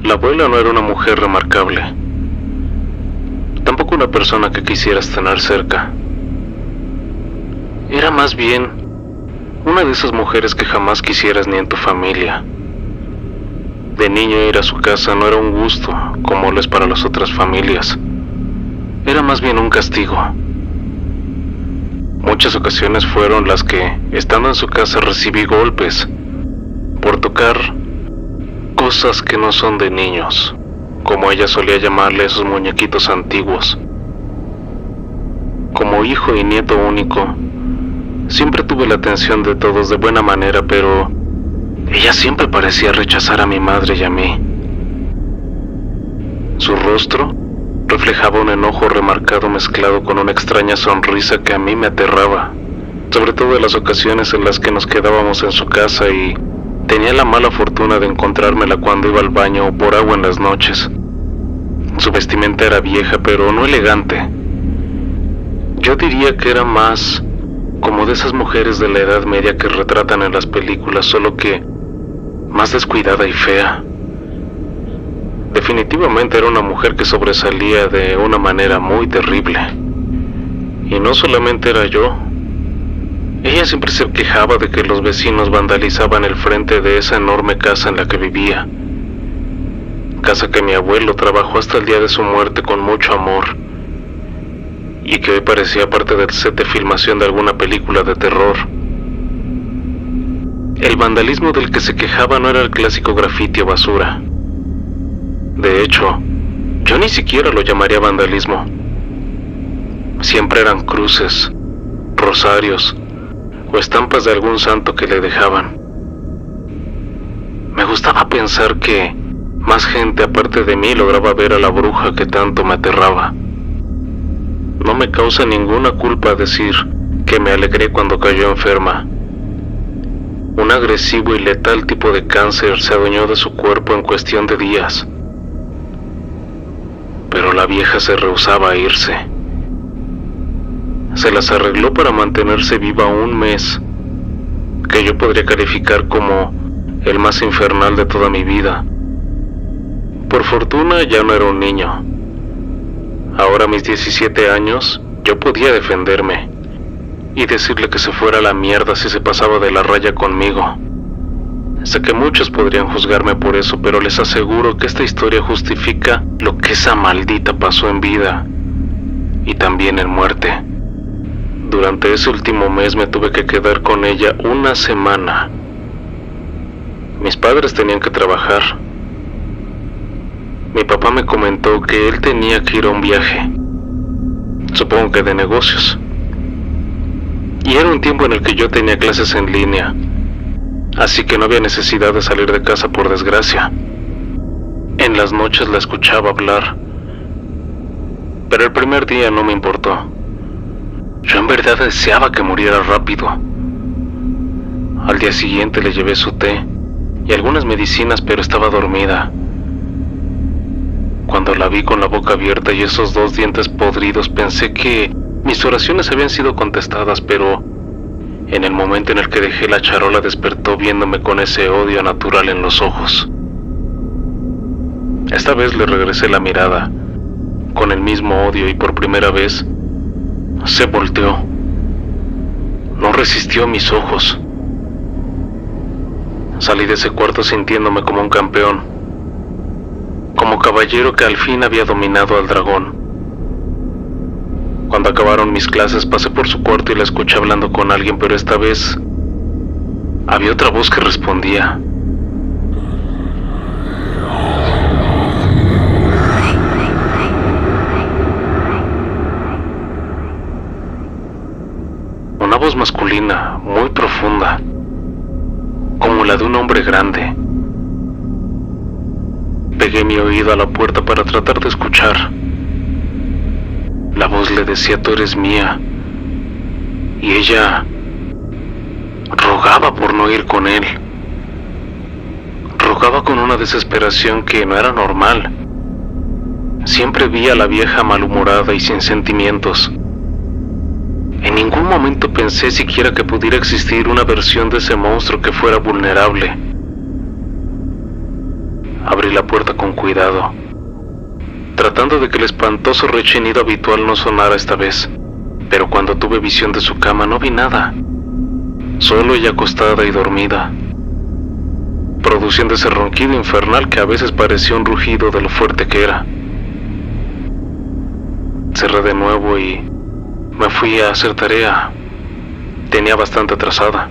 La abuela no era una mujer remarcable, tampoco una persona que quisieras tener cerca. Era más bien una de esas mujeres que jamás quisieras ni en tu familia. De niño ir a su casa no era un gusto, como lo es para las otras familias. Era más bien un castigo. Muchas ocasiones fueron las que, estando en su casa, recibí golpes por tocar cosas que no son de niños, como ella solía llamarle a esos muñequitos antiguos. Como hijo y nieto único, siempre tuve la atención de todos de buena manera, pero ella siempre parecía rechazar a mi madre y a mí. Su rostro reflejaba un enojo remarcado mezclado con una extraña sonrisa que a mí me aterraba, sobre todo en las ocasiones en las que nos quedábamos en su casa y tenía la mala fortuna de encontrármela cuando iba al baño o por agua en las noches. Su vestimenta era vieja, pero no elegante. Yo diría que era más como de esas mujeres de la Edad Media que retratan en las películas, solo que más descuidada y fea. Definitivamente era una mujer que sobresalía de una manera muy terrible. Y no solamente era yo. Ella siempre se quejaba de que los vecinos vandalizaban el frente de esa enorme casa en la que vivía. Casa que mi abuelo trabajó hasta el día de su muerte con mucho amor, y que hoy parecía parte del set de filmación de alguna película de terror. El vandalismo del que se quejaba no era el clásico grafiti o basura. De hecho, yo ni siquiera lo llamaría vandalismo. Siempre eran cruces, rosarios o estampas de algún santo que le dejaban. Me gustaba pensar que más gente aparte de mí lograba ver a la bruja que tanto me aterraba. No me causa ninguna culpa decir que me alegré cuando cayó enferma. Un agresivo y letal tipo de cáncer se adueñó de su cuerpo en cuestión de días. Pero la vieja se rehusaba a irse. Se las arregló para mantenerse viva un mes, que yo podría calificar como el más infernal de toda mi vida. Por fortuna ya no era un niño. Ahora a mis 17 años, yo podía defenderme y decirle que se fuera a la mierda si se pasaba de la raya conmigo. Sé que muchos podrían juzgarme por eso, pero les aseguro que esta historia justifica lo que esa maldita pasó en vida y también en muerte. Durante ese último mes me tuve que quedar con ella una semana. Mis padres tenían que trabajar. Mi papá me comentó que él tenía que ir a un viaje, supongo que de negocios. Y era un tiempo en el que yo tenía clases en línea, así que no había necesidad de salir de casa por desgracia. En las noches la escuchaba hablar, pero el primer día no me importó. Yo en verdad deseaba que muriera rápido. Al día siguiente le llevé su té y algunas medicinas, pero estaba dormida. Cuando la vi con la boca abierta y esos dos dientes podridos, pensé que mis oraciones habían sido contestadas, pero en el momento en el que dejé la charola despertó viéndome con ese odio natural en los ojos. Esta vez le regresé la mirada, con el mismo odio, y por primera vez se volteó. No resistió mis ojos. Salí de ese cuarto sintiéndome como un campeón, como caballero que al fin había dominado al dragón. Cuando acabaron mis clases pasé por su cuarto y la escuché hablando con alguien, pero esta vez había otra voz que respondía. Una voz masculina, muy profunda, como la de un hombre grande. Pegué mi oído a la puerta para tratar de escuchar. La voz le decía: tú eres mía. Y ella rogaba por no ir con él. Rogaba con una desesperación que no era normal. Siempre vi a la vieja malhumorada y sin sentimientos. En ningún momento pensé siquiera que pudiera existir una versión de ese monstruo que fuera vulnerable. Abrí la puerta con cuidado, tratando de que el espantoso rechinido habitual no sonara esta vez, pero cuando tuve visión de su cama no vi nada, solo ella acostada y dormida, produciendo ese ronquido infernal que a veces parecía un rugido de lo fuerte que era. Cerré de nuevo y me fui a hacer tarea. Tenía bastante atrasada.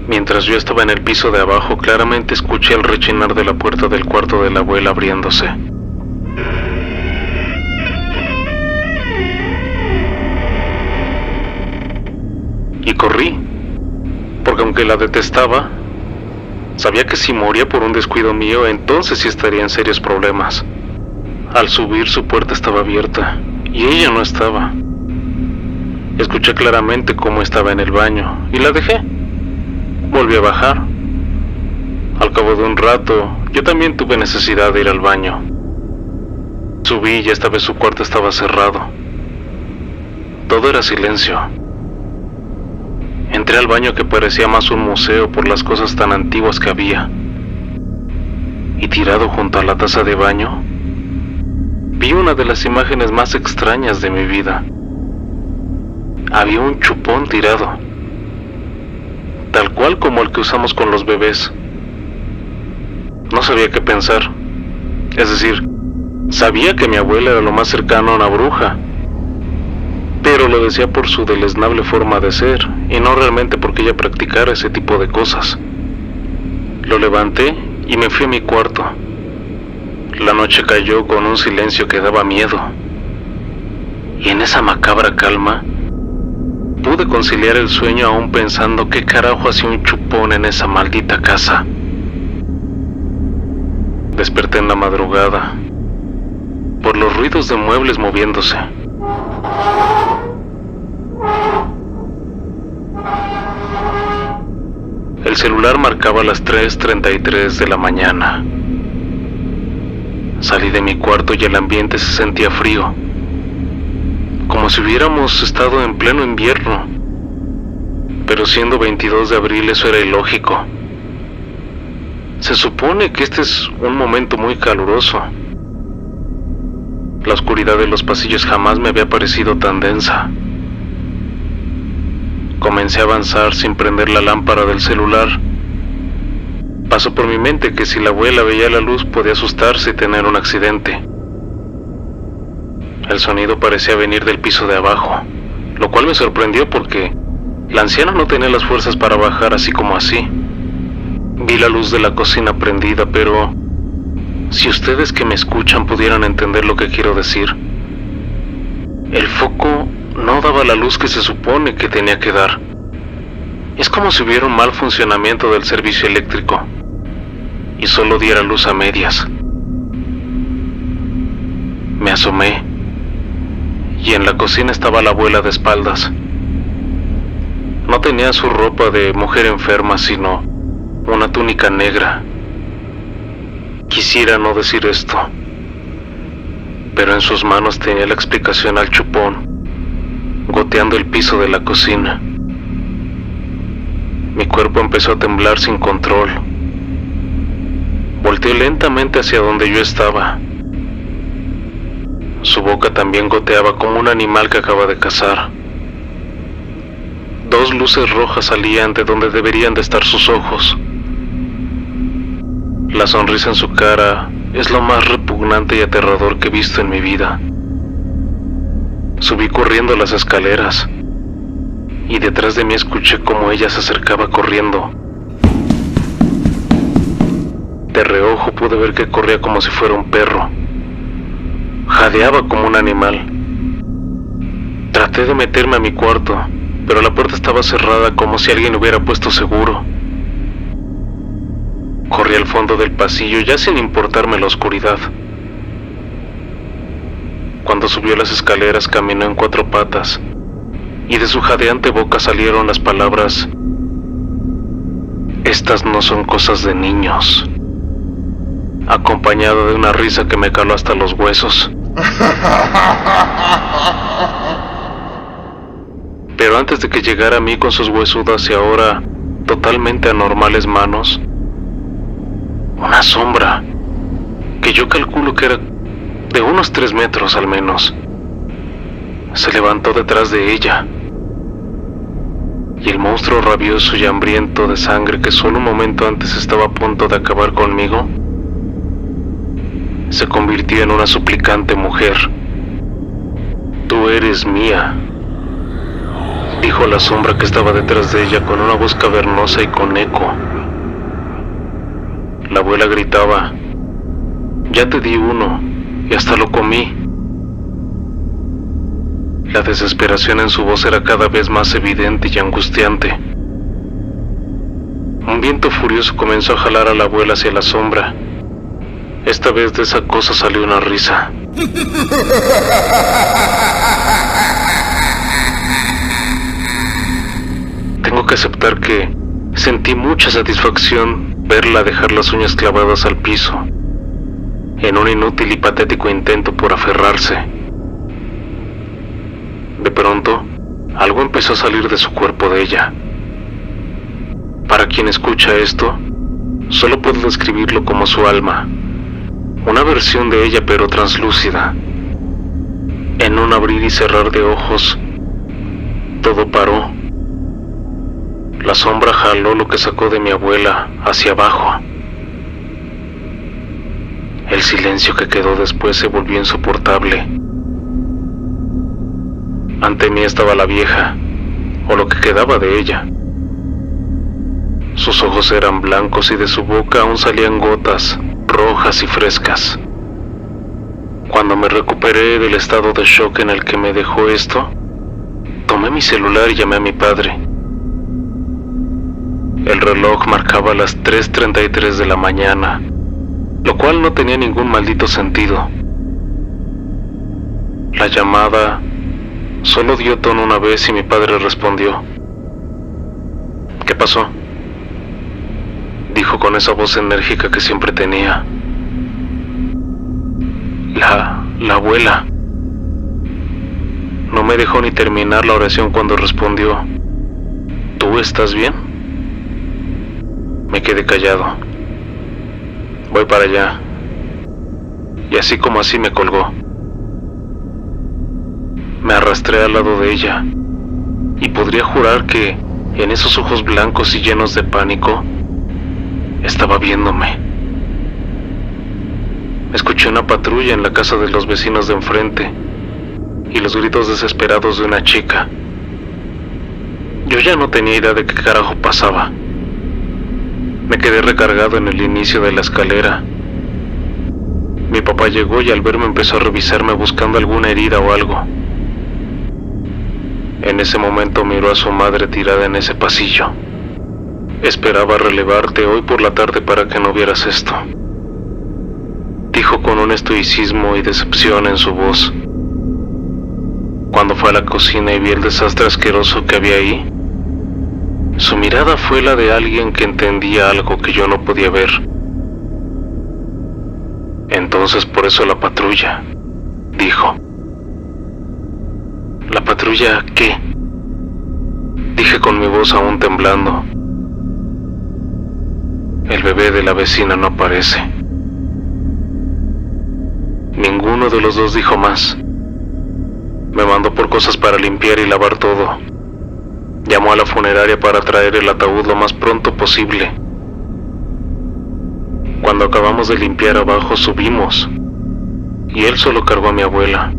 Mientras yo estaba en el piso de abajo, claramente escuché el rechinar de la puerta del cuarto de la abuela abriéndose. Y corrí, porque aunque la detestaba, sabía que si moría por un descuido mío, entonces sí estaría en serios problemas. Al subir, su puerta estaba abierta, y ella no estaba. Escuché claramente cómo estaba en el baño, y la dejé. Volví a bajar. Al cabo de un rato, yo también tuve necesidad de ir al baño. Subí y esta vez su cuarto estaba cerrado. Todo era silencio. Entré al baño que parecía más un museo por las cosas tan antiguas que había. Y tirado junto a la taza de baño, vi una de las imágenes más extrañas de mi vida. Había un chupón tirado, tal cual como el que usamos con los bebés. No sabía qué pensar. Es decir, sabía que mi abuela era lo más cercano a una bruja, pero lo decía por su deleznable forma de ser, y no realmente porque ella practicara ese tipo de cosas. Lo levanté y me fui a mi cuarto. La noche cayó con un silencio que daba miedo, y en esa macabra calma pude conciliar el sueño aún pensando qué carajo hacía un chupón en esa maldita casa. Desperté en la madrugada por los ruidos de muebles moviéndose. El celular marcaba las 3:33 de la mañana. Salí de mi cuarto y el ambiente se sentía frío, como si hubiéramos estado en pleno invierno. Pero siendo 22 de abril eso era ilógico. Se supone que este es un momento muy caluroso. La oscuridad de los pasillos jamás me había parecido tan densa. Comencé a avanzar sin prender la lámpara del celular. Pasó por mi mente que si la abuela veía la luz podía asustarse y tener un accidente. El sonido parecía venir del piso de abajo, lo cual me sorprendió porque la anciana no tenía las fuerzas para bajar así como así. Vi la luz de la cocina prendida, pero si ustedes que me escuchan pudieran entender lo que quiero decir, el foco no daba la luz que se supone que tenía que dar. Es como si hubiera un mal funcionamiento del servicio eléctrico y solo diera luz a medias. Me asomé y en la cocina estaba la abuela de espaldas. No tenía su ropa de mujer enferma, sino una túnica negra. Quisiera no decir esto, pero en sus manos tenía la explicación al chupón, goteando el piso de la cocina. Mi cuerpo empezó a temblar sin control. Volteó lentamente hacia donde yo estaba. Su boca también goteaba como un animal que acaba de cazar. 2 luces rojas salían de donde deberían de estar sus ojos. La sonrisa en su cara es lo más repugnante y aterrador que he visto en mi vida. Subí corriendo las escaleras y detrás de mí escuché cómo ella se acercaba corriendo. De reojo pude ver que corría como si fuera un perro. Jadeaba como un animal. Traté de meterme a mi cuarto, pero la puerta estaba cerrada como si alguien hubiera puesto seguro. Corrí al fondo del pasillo ya sin importarme la oscuridad. Cuando subió las escaleras caminó en 4 patas y de su jadeante boca salieron las palabras: "Estas no son cosas de niños", acompañado de una risa que me caló hasta los huesos. Pero antes de que llegara a mí con sus huesudas y ahora totalmente anormales manos, una sombra que yo calculo que era de unos 3 metros al menos. Se levantó detrás de ella, y el monstruo rabioso y hambriento de sangre que solo un momento antes estaba a punto de acabar conmigo, se convirtió en una suplicante mujer. «Tú eres mía», dijo la sombra que estaba detrás de ella con una voz cavernosa y con eco. La abuela gritaba: «Ya te di uno, y hasta lo comí». La desesperación en su voz era cada vez más evidente y angustiante. Un viento furioso comenzó a jalar a la abuela hacia la sombra. Esta vez de esa cosa salió una risa. Tengo que aceptar que sentí mucha satisfacción verla dejar las uñas clavadas al piso, en un inútil y patético intento por aferrarse. De pronto, algo empezó a salir de su cuerpo de ella. Para quien escucha esto, solo puedo describirlo como su alma, una versión de ella pero translúcida. En un abrir y cerrar de ojos, todo paró. La sombra jaló lo que sacó de mi abuela hacia abajo. El silencio que quedó después se volvió insoportable. Ante mí estaba la vieja, o lo que quedaba de ella. Sus ojos eran blancos y de su boca aún salían gotas rojas y frescas. Cuando me recuperé del estado de shock en el que me dejó esto, tomé mi celular y llamé a mi padre. El reloj marcaba las 3:33 de la mañana, lo cual no tenía ningún maldito sentido. La llamada solo dio tono una vez y mi padre respondió. «¿Qué pasó?», dijo con esa voz enérgica que siempre tenía. La abuela». No me dejó ni terminar la oración cuando respondió: «¿Tú estás bien?». Me quedé callado. «Voy para allá». Y así como así me colgó. Me arrastré al lado de ella, y podría jurar que en esos ojos blancos y llenos de pánico estaba viéndome. Escuché una patrulla en la casa de los vecinos de enfrente y los gritos desesperados de una chica. Yo ya no tenía idea de qué carajo pasaba. Me quedé recargado en el inicio de la escalera. Mi papá llegó y al verme empezó a revisarme buscando alguna herida o algo. En ese momento miró a su madre tirada en ese pasillo. «Esperaba relevarte hoy por la tarde para que no vieras esto», dijo con un estoicismo y decepción en su voz. Cuando fue a la cocina y vi el desastre asqueroso que había ahí, su mirada fue la de alguien que entendía algo que yo no podía ver. «Entonces por eso la patrulla», dijo. «¿La patrulla qué?», dije con mi voz aún temblando. «El bebé de la vecina no aparece». Ninguno de los dos dijo más. Me mandó por cosas para limpiar y lavar todo. Llamó a la funeraria para traer el ataúd lo más pronto posible. Cuando acabamos de limpiar abajo subimos, y él solo cargó a mi abuela.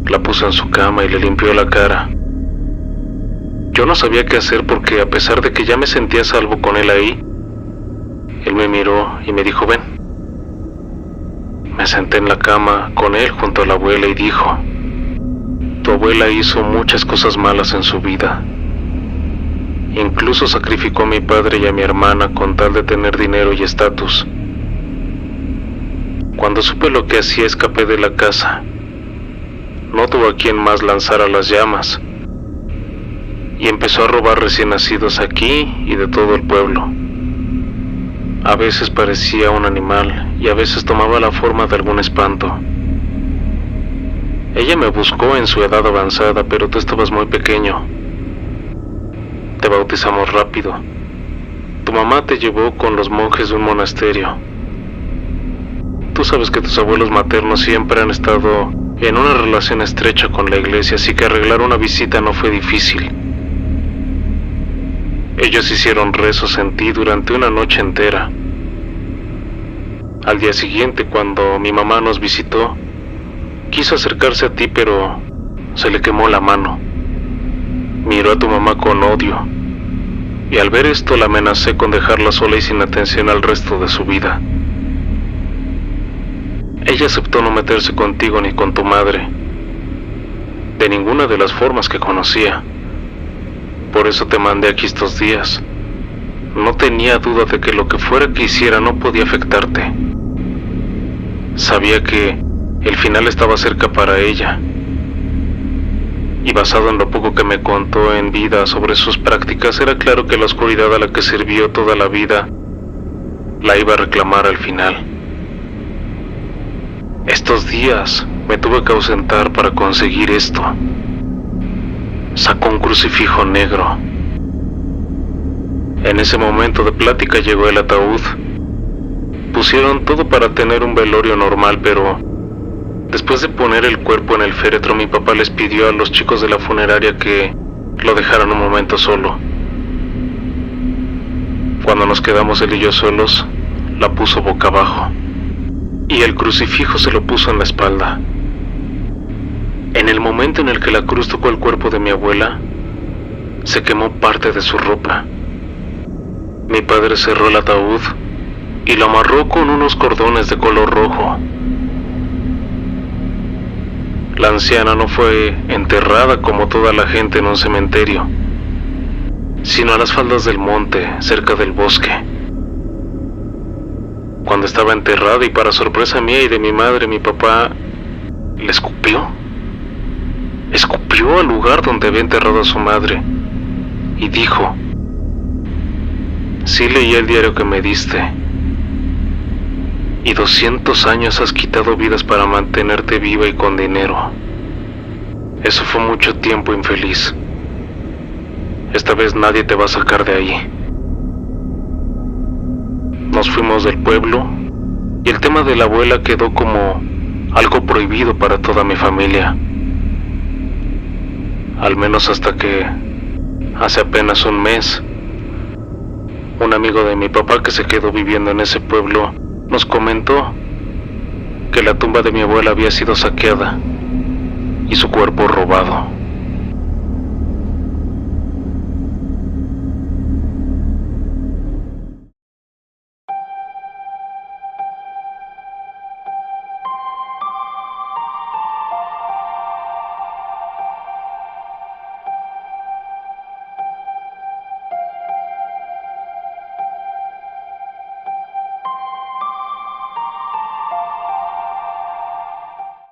La puso en su cama y le limpió la cara. Yo no sabía qué hacer porque a pesar de que ya me sentía a salvo con él ahí, él me miró y me dijo: «Ven». Me senté en la cama con él junto a la abuela y dijo: «Tu abuela hizo muchas cosas malas en su vida. Incluso sacrificó a mi padre y a mi hermana con tal de tener dinero y estatus. Cuando supe lo que hacía, escapé de la casa. No tuvo a quien más lanzar a las llamas, y empezó a robar recién nacidos aquí y de todo el pueblo. A veces parecía un animal y a veces tomaba la forma de algún espanto. Ella me buscó en su edad avanzada, pero tú estabas muy pequeño. Te bautizamos rápido. tu mamá te llevó con los monjes de un monasterio. Tú sabes que tus abuelos maternos siempre han estado en una relación estrecha con la iglesia, así que arreglar una visita no fue difícil. Ellos hicieron rezos en ti durante una noche entera. Al día siguiente, cuando mi mamá nos visitó, quiso acercarse a ti, pero se le quemó la mano. Miró a tu mamá con odio, y al ver esto la amenacé con dejarla sola y sin atención al resto de su vida. Ella aceptó no meterse contigo ni con tu madre, de ninguna de las formas que conocía. Por eso te mandé aquí estos días. No tenía duda de que lo que fuera que hiciera no podía afectarte. Sabía que el final estaba cerca para ella. Y basado en lo poco que me contó en vida sobre sus prácticas, era claro que la oscuridad a la que sirvió toda la vida la iba a reclamar al final. Estos días me tuve que ausentar para conseguir esto. Sacó un crucifijo negro. En ese momento de plática llegó el ataúd. Pusieron todo para tener un velorio normal, pero después de poner el cuerpo en el féretro, mi papá les pidió a los chicos de la funeraria que lo dejaran un momento solo. Cuando nos quedamos él y yo solos, la puso boca abajo y el crucifijo se lo puso en la espalda. En el momento en el que la cruz tocó el cuerpo de mi abuela, se quemó parte de su ropa. Mi padre cerró el ataúd y lo amarró con unos cordones de color rojo. La anciana no fue enterrada como toda la gente en un cementerio, sino a las faldas del monte, cerca del bosque. Cuando estaba enterrada, y para sorpresa mía y de mi madre, mi papá le escupió. Escupió al lugar donde había enterrado a su madre y dijo: sí leí el diario que me diste, y 200 años has quitado vidas para mantenerte viva y con dinero. Eso fue mucho tiempo infeliz. Esta vez nadie te va a sacar de ahí. Nos fuimos del pueblo y el tema de la abuela quedó como algo prohibido para toda mi familia. Al menos hasta que hace apenas un mes, un amigo de mi papá que se quedó viviendo en ese pueblo nos comentó que la tumba de mi abuela había sido saqueada y su cuerpo robado.